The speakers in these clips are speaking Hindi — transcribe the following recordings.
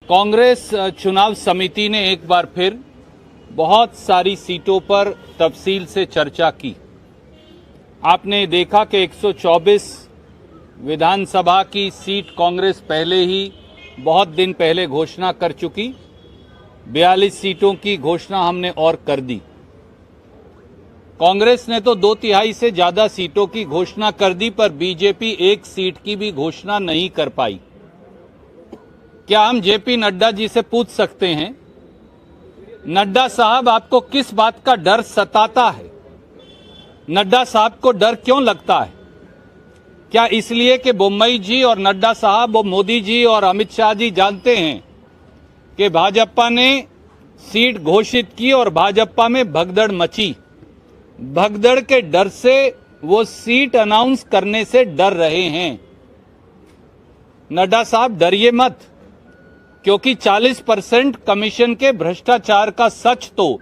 कांग्रेस चुनाव समिति ने एक बार फिर बहुत सारी सीटों पर तफसील से चर्चा की। आपने देखा कि 124 विधानसभा की सीट कांग्रेस पहले ही बहुत दिन पहले घोषणा कर चुकी। 42 सीटों की घोषणा हमने और कर दी। कांग्रेस ने तो 2/3 से ज्यादा सीटों की घोषणा कर दी, पर बीजेपी एक सीट की भी घोषणा नहीं कर पाई। क्या हम जेपी नड्डा जी से पूछ सकते हैं, नड्डा साहब आपको किस बात का डर सताता है? नड्डा साहब को डर क्यों लगता है? क्या इसलिए कि बोम्मई जी और नड्डा साहब और मोदी जी और अमित शाह जी जानते हैं कि भाजपा ने सीट घोषित की और भाजपा में भगदड़ मची। भगदड़ के डर से वो सीट अनाउंस करने से डर रहे हैं। नड्डा साहब डरिए मत, क्योंकि 40% कमीशन के भ्रष्टाचार का सच तो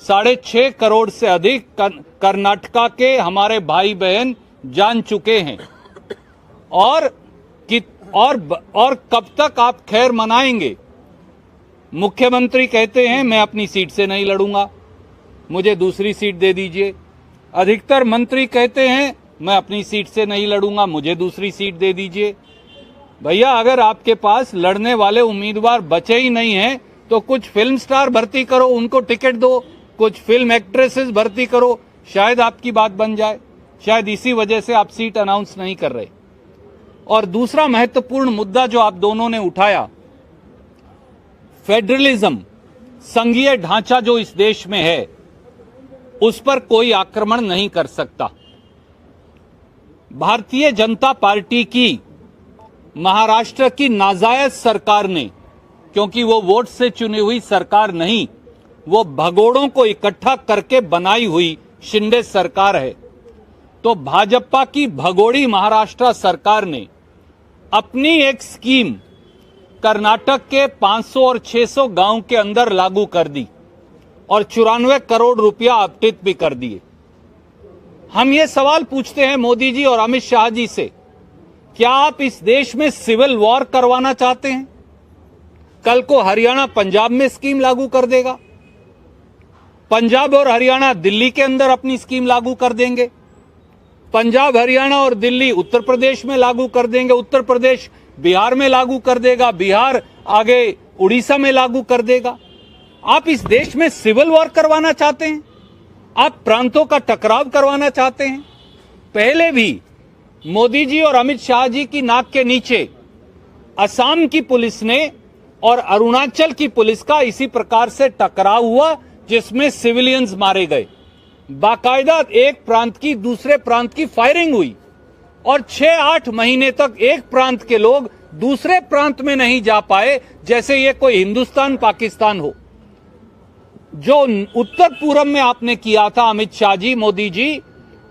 6.5 करोड़ से अधिक कर्नाटका के हमारे भाई बहन जान चुके हैं। और कब तक आप खैर मनाएंगे? मुख्यमंत्री कहते हैं मैं अपनी सीट से नहीं लड़ूंगा, मुझे दूसरी सीट दे दीजिए। अधिकतर मंत्री कहते हैं मैं अपनी सीट से नहीं लड़ूंगा, मुझे दूसरी सीट दे दीजिए। भैया, अगर आपके पास लड़ने वाले उम्मीदवार बचे ही नहीं हैं तो कुछ फिल्म स्टार भर्ती करो, उनको टिकट दो, कुछ फिल्म एक्ट्रेसेस भर्ती करो, शायद आपकी बात बन जाए। शायद इसी वजह से आप सीट अनाउंस नहीं कर रहे। और दूसरा महत्वपूर्ण मुद्दा जो आप दोनों ने उठाया, फेडरलिज्म, संघीय ढांचा जो इस देश में है, उस पर कोई आक्रमण नहीं कर सकता। भारतीय जनता पार्टी की महाराष्ट्र की नाजायज सरकार ने, क्योंकि वो वोट से चुनी हुई सरकार नहीं, वो भगोड़ों को इकट्ठा करके बनाई हुई शिंदे सरकार है, तो भाजपा की भगोड़ी महाराष्ट्र सरकार ने अपनी एक स्कीम कर्नाटक के 500 और 600 गांव के अंदर लागू कर दी और 94 करोड़ रुपया आवंटित भी कर दिए। हम ये सवाल पूछते हैं मोदी जी और अमित शाह जी से, क्या आप इस देश में सिविल वॉर करवाना चाहते हैं? कल को हरियाणा पंजाब में स्कीम लागू कर देगा, पंजाब और हरियाणा दिल्ली के अंदर अपनी स्कीम लागू कर देंगे, पंजाब हरियाणा और दिल्ली उत्तर प्रदेश में लागू कर देंगे, उत्तर प्रदेश बिहार में लागू कर देगा, बिहार आगे उड़ीसा में लागू कर देगा। आप इस देश में सिविल वॉर करवाना चाहते हैं? आप प्रांतों का टकराव करवाना चाहते हैं? पहले भी मोदी जी और अमित शाह जी की नाक के नीचे असम की पुलिस ने और अरुणाचल की पुलिस का इसी प्रकार से टकराव हुआ, जिसमें सिविलियंस मारे गए। बाकायदा एक प्रांत की दूसरे प्रांत की फायरिंग हुई और 6-8 महीने तक एक प्रांत के लोग दूसरे प्रांत में नहीं जा पाए, जैसे ये कोई हिंदुस्तान पाकिस्तान हो। जो उत्तर पूर्व में आपने किया था अमित शाह जी, मोदी जी,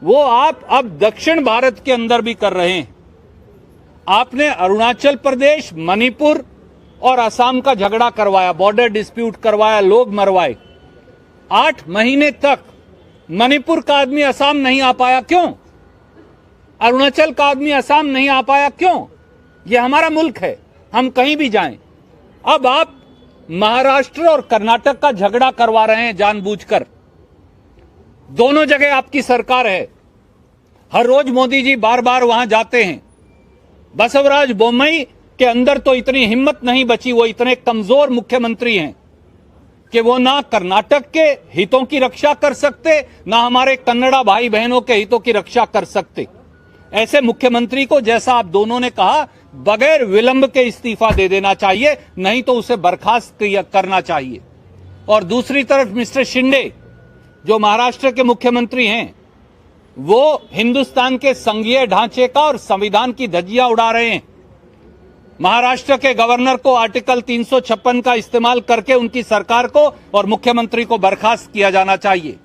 वो आप अब दक्षिण भारत के अंदर भी कर रहे हैं। आपने अरुणाचल प्रदेश, मणिपुर और असम का झगड़ा करवाया, बॉर्डर डिस्प्यूट करवाया, लोग मरवाए। 8 महीने तक मणिपुर का आदमी असम नहीं आ पाया, क्यों? अरुणाचल का आदमी असम नहीं आ पाया, क्यों? यह हमारा मुल्क है, हम कहीं भी जाएं। अब आप महाराष्ट्र और कर्नाटक का झगड़ा करवा रहे हैं जानबूझकर। दोनों जगह आपकी सरकार है, हर रोज मोदी जी बार बार वहां जाते हैं। बसवराज बोम्मई के अंदर तो इतनी हिम्मत नहीं बची, वो इतने कमजोर मुख्यमंत्री हैं कि वो ना कर्नाटक के हितों की रक्षा कर सकते, ना हमारे कन्नड़ा भाई बहनों के हितों की रक्षा कर सकते। ऐसे मुख्यमंत्री को, जैसा आप दोनों ने कहा, बगैर विलंब के इस्तीफा दे देना चाहिए, नहीं तो उसे बर्खास्त करना चाहिए। और दूसरी तरफ मिस्टर शिंदे जो महाराष्ट्र के मुख्यमंत्री हैं, वो हिंदुस्तान के संघीय ढांचे का और संविधान की धज्जियां उड़ा रहे हैं। महाराष्ट्र के गवर्नर को आर्टिकल 356 का इस्तेमाल करके उनकी सरकार को और मुख्यमंत्री को बर्खास्त किया जाना चाहिए।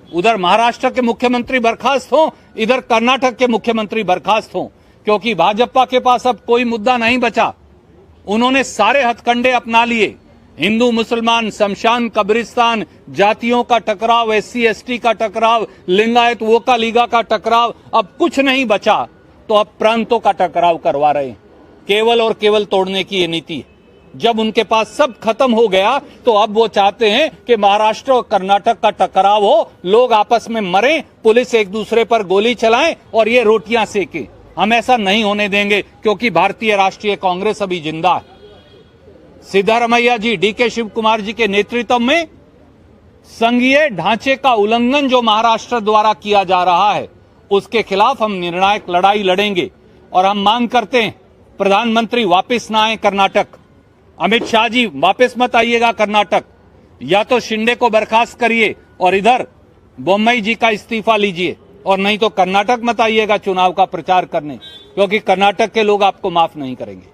उधर महाराष्ट्र के मुख्यमंत्री बर्खास्त हों, इधर कर्नाटक के मुख्यमंत्री बर्खास्त हों, क्योंकि भाजपा के पास अब कोई मुद्दा नहीं बचा। उन्होंने सारे हथकंडे अपना लिए, हिंदू मुसलमान, शमशान कब्रिस्तान, जातियों का टकराव, SC ST का टकराव, लिंगायत वोका लीगा का टकराव, अब कुछ नहीं बचा तो अब प्रांतों का टकराव करवा रहे हैं। केवल और केवल तोड़ने की ये नीति है। जब उनके पास सब खत्म हो गया तो अब वो चाहते हैं कि महाराष्ट्र और कर्नाटक का टकराव हो, लोग आपस में मरें, पुलिस एक दूसरे पर गोली चलाएं और ये रोटियां सेकें। हम ऐसा नहीं होने देंगे, क्योंकि भारतीय राष्ट्रीय कांग्रेस अभी जिंदा है। सिद्धारमैया जी, डीके शिव कुमार जी के नेतृत्व में संघीय ढांचे का उल्लंघन जो महाराष्ट्र द्वारा किया जा रहा है, उसके खिलाफ हम निर्णायक लड़ाई लड़ेंगे। और हम मांग करते हैं प्रधानमंत्री वापस ना आए कर्नाटक, अमित शाह जी वापस मत आइएगा कर्नाटक, या तो शिंदे को बर्खास्त करिए और इधर बोम्मई जी का इस्तीफा लीजिए, और नहीं तो कर्नाटक मत आइएगा चुनाव का प्रचार करने, क्योंकि कर्नाटक के लोग आपको माफ नहीं करेंगे।